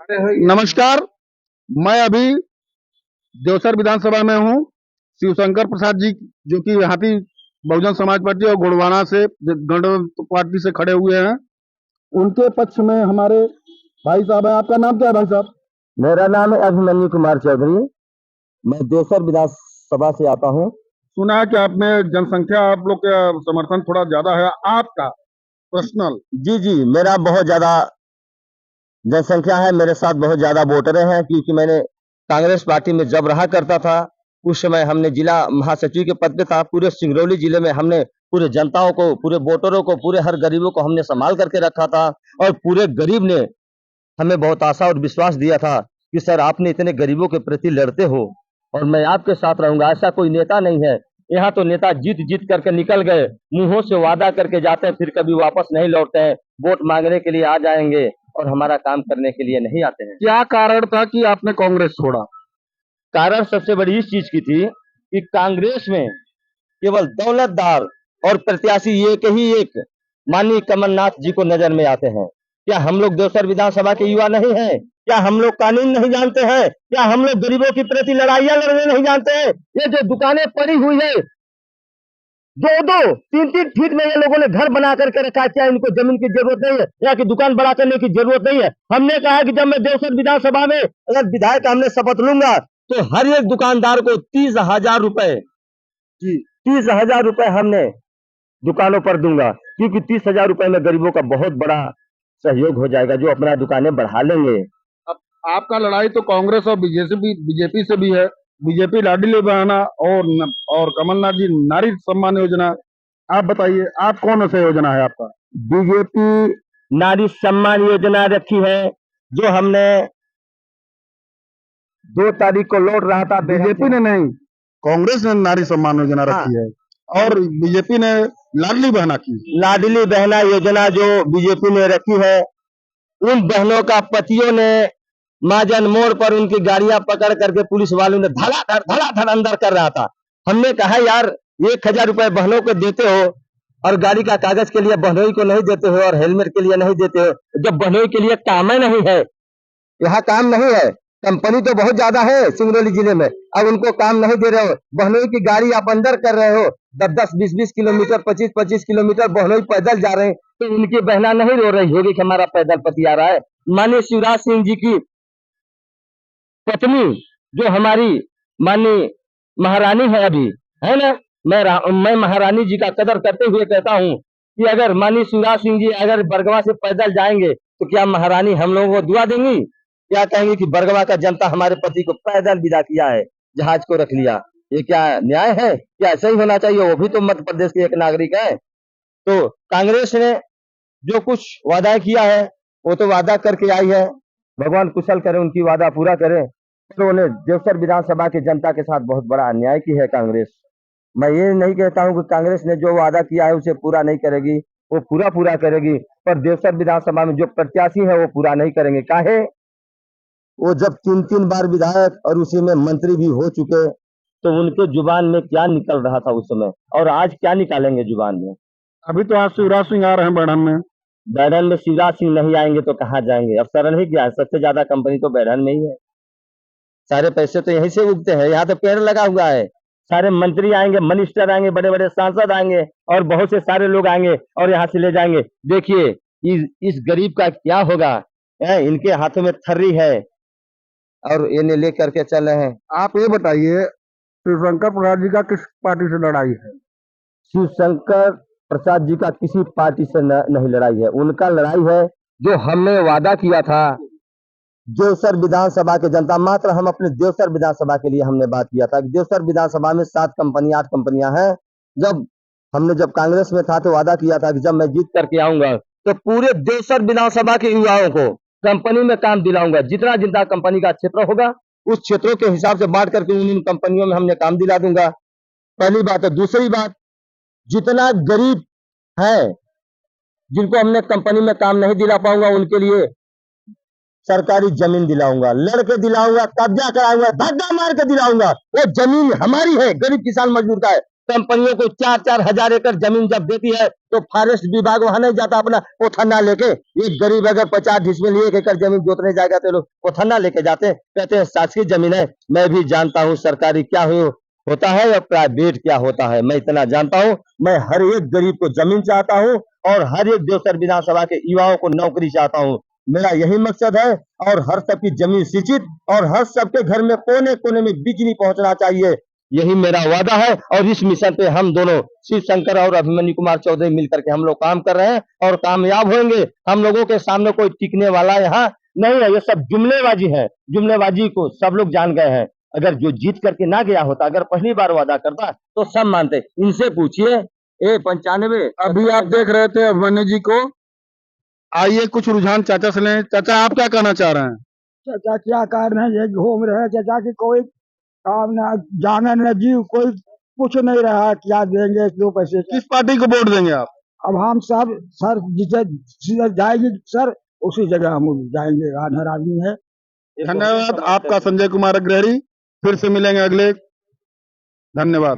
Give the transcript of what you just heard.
नमस्कार। मैं अभी देवसर विधानसभा में हूँ। शिवशंकर प्रसाद जी जो कि हाथी बहुजन समाज पार्टी और गोंडवाना से गणतंत्र पार्टी से खड़े हुए हैं, उनके पक्ष में हमारे भाई साहब है। आपका नाम क्या है भाई साहब? मेरा नाम है अभिमन्यु कुमार चौधरी। मैं देवसर विधानसभा से आता हूँ। सुना है कि आप में जनसंख्या, आप लोग का समर्थन थोड़ा ज्यादा है। आपका पर्सनल? जी, मेरा बहुत ज्यादा जनसंख्या है, मेरे साथ बहुत ज्यादा वोटर हैं, क्योंकि मैंने कांग्रेस पार्टी में जब रहा करता था उस समय हमने जिला महासचिव के पद पे था। पूरे सिंगरौली जिले में हमने पूरे जनताओं को, पूरे वोटरों को, पूरे हर गरीबों को हमने संभाल करके रखा था और पूरे गरीब ने हमें बहुत आशा और विश्वास दिया था कि सर आपने इतने गरीबों के प्रति लड़ते हो और मैं आपके साथ रहूंगा। ऐसा कोई नेता नहीं है यहाँ, तो नेता जीत जीत करके निकल गए, मुंहों से वादा करके जाते हैं, फिर कभी वापस नहीं लौटते हैं। वोट मांगने के लिए आ जाएंगे और हमारा काम करने के लिए नहीं आते हैं। क्या कारण था कि आपने कांग्रेस छोड़ा? कारण सबसे बड़ी इस चीज की थी कि कांग्रेस में केवल दौलतदार और प्रत्याशी एक ही एक माननीय कमलनाथ जी को नजर में आते हैं। क्या हम लोग देवसर विधानसभा के युवा नहीं हैं? क्या हम लोग कानून नहीं जानते हैं? क्या हम लोग गरीबों के प्रति लड़ाइयां लड़ने नहीं जानते हैं? ये जो दुकानें पड़ी हुई है, दो दो तीन तीन फीट में ये लोगों ने घर बना करके रखा है। क्या इनको जमीन की जरूरत नहीं है या कि दुकान बड़ा करने की जरूरत नहीं है? हमने कहा कि जब मैं देवसर विधानसभा में अगर विधायक हमने शपथ लूंगा तो हर एक दुकानदार को 30,000 रुपए, जी, 30,000 रुपए हमने दुकानों पर दूंगा, क्योंकि 30,000 रुपए में गरीबों का बहुत बड़ा सहयोग हो जाएगा, जो अपना दुकानें बढ़ा लेंगे। अब आपका लड़ाई तो कांग्रेस और बीजेपी से भी है। बीजेपी लाडली बहाना और कमलनाथ जी नारी सम्मान योजना। आप बताइए, आप कौन सा योजना है आपका? बीजेपी नारी सम्मान योजना रखी है, जो हमने 2 तारीख को लौट रहा था। बीजेपी ने नहीं, कांग्रेस ने नारी सम्मान योजना रखी है और बीजेपी ने लाडली बहना की। लाडली बहना योजना जो बीजेपी ने रखी है, उन बहनों का पतियों ने महाजन मोड़ पर उनकी गाड़ियां पकड़ करके पुलिस वालों ने धड़ाधड़ अंदर कर रहा था। हमने कहा यार 1,000 रुपए बहनों को देते हो और गाड़ी का कागज के लिए बहनोई को नहीं देते हो और हेलमेट के लिए नहीं देते हो, जब बहनोई के लिए काम ही नहीं है, यहाँ काम नहीं है। कंपनी तो बहुत ज्यादा है सिंगरौली जिले में, अब उनको काम नहीं दे रहे हो। बहनोई की गाड़ी आप अंदर कर रहे हो, 10-10, 20-20 किलोमीटर, 25-25 किलोमीटर बहनोई पैदल जा रहे हैं, तो उनकी बहना नहीं रो रही होगी कि हमारा पैदल पति आ रहा है? माननीय शिवराज सिंह जी की पत्नी जो हमारी माननीय महारानी है अभी, है ना, मैं महारानी जी का कदर करते हुए कहता हूँ कि अगर माननीय शिवराज सिंह जी अगर बरगवा से पैदल जाएंगे तो क्या महारानी हम लोगों को दुआ देंगी? क्या कहेंगे कि बरगवा का जनता हमारे पति को पैदल विदा किया है, जहाज को रख लिया? ये क्या न्याय है? क्या ऐसा ही होना चाहिए? वो भी तो मध्य प्रदेश के एक नागरिक है। तो कांग्रेस ने जो कुछ वादा किया है वो तो वादा करके आई है, भगवान कुशल करे, उनकी वादा पूरा करे। तो उन्हें देवसर विधानसभा की जनता के साथ बहुत बड़ा अन्याय की है कांग्रेस। मैं ये नहीं कहता हूं कि कांग्रेस ने जो वादा किया है उसे पूरा नहीं करेगी, वो पूरा करेगी, पर देवसर विधानसभा में जो प्रत्याशी है वो पूरा नहीं करेंगे। काहे? वो जब 3-3 बार विधायक और उसी में मंत्री भी हो चुके, तो उनके जुबान में क्या निकल रहा था उस समय, और आज क्या निकालेंगे जुबान में? अभी तो आज शिवराज सिंह आ रहे हैं बैठन में। बैरन में शिवराज सिंह नहीं आएंगे तो कहाँ जाएंगे? अब सरल ही क्या है, सबसे ज्यादा कंपनी तो बैरन में ही है, सारे पैसे तो यहीं से उगते हैं, यहाँ तो पेड़ लगा हुआ है। सारे मंत्री आएंगे, मिनिस्टर आएंगे, बड़े बड़े सांसद आएंगे और बहुत से सारे लोग आएंगे और यहाँ से ले जाएंगे। देखिए इस गरीब का क्या होगा? इनके हाथों में थर्री है और इन्हें लेकर के चल रहे हैं। आप ये बताइए, शिवशंकर प्रसाद जी का किस पार्टी से लड़ाई है? शिवशंकर प्रसाद जी का किसी पार्टी से नहीं लड़ाई है, उनका लड़ाई है जो हमने वादा किया था देवसर विधानसभा के जनता, मात्र हम अपने देवसर विधानसभा के लिए हमने बात किया था कि देवसर विधानसभा में 7 कंपनियां 8 कंपनियां हैं। जब कांग्रेस में था तो वादा किया था कि जब मैं जीत करके आऊंगा तो पूरे देवसर विधानसभा के युवाओं को कंपनी में काम दिलाऊंगा। जितना जितना कंपनी का क्षेत्र होगा उस क्षेत्रों के हिसाब से बांट करके उन कंपनियों में हमने काम दिला दूंगा। पहली बात है। दूसरी बात, जितना गरीब है जिनको हमने कंपनी में काम नहीं दिला पाऊंगा उनके लिए सरकारी जमीन दिलाऊंगा, लड़के दिलाऊंगा, कब्जा कराऊंगा, धक्का मार के दिलाऊंगा। वो जमीन हमारी है, गरीब किसान मजदूर का है। कंपनियों को 4-4 हजार एकड़ जमीन जब देती है तो फॉरेस्ट विभाग वहां नहीं जाता अपना पोथन्ना लेके। एक गरीब अगर 50 डिसमिल 1 एकड़ जमीन जोतने जाएगा तो लोग पोथन्ना लेके जाते हैं, कहते हैं शासकीय जमीन है। मैं भी जानता हूँ सरकारी क्या होता है या प्राइवेट क्या होता है, मैं इतना जानता हूँ। मैं हर एक गरीब को जमीन चाहता हूँ और हर एक देवसर विधानसभा के युवाओं को नौकरी चाहता हूँ। मेरा यही मकसद है और हर सबकी जमीन सिंचित और हर सबके घर में कोने कोने में बिजली पहुंचना चाहिए, यही मेरा वादा है। और इस मिशन पे हम दोनों शिव शंकर और अभिमन्यु कुमार चौधरी मिलकर के हम लोग काम कर रहे हैं और कामयाब होंगे। हम लोगों के सामने कोई टिकने वाला यहाँ नहीं है, ये सब जुमलेबाजी है। जुमलेबाजी को सब लोग जान गए हैं। अगर जो जीत करके ना गया होता, अगर पहली बार वादा करता तो सब मानते। इनसे पूछिए 95। अभी आप देख रहे थे अभिमन्यु जी को, आइए कुछ रुझान चाचा से लें। चाचा, आप क्या कहना चाह रहे हैं? चाचा क्या कारण है, ये घूम रहे हैं चाचा की कोई काम ना, जाने न जीव, कोई कुछ नहीं रहा। क्या देंगे 2 पैसे? किस पार्टी को वोट देंगे आप? अब हम सब सर जिसे जाएगी सर उसी जगह हम जाएंगे। अनहर आदमी है। धन्यवाद आपका, संजय कुमार अग्रहरी। फिर से मिलेंगे अगले। धन्यवाद।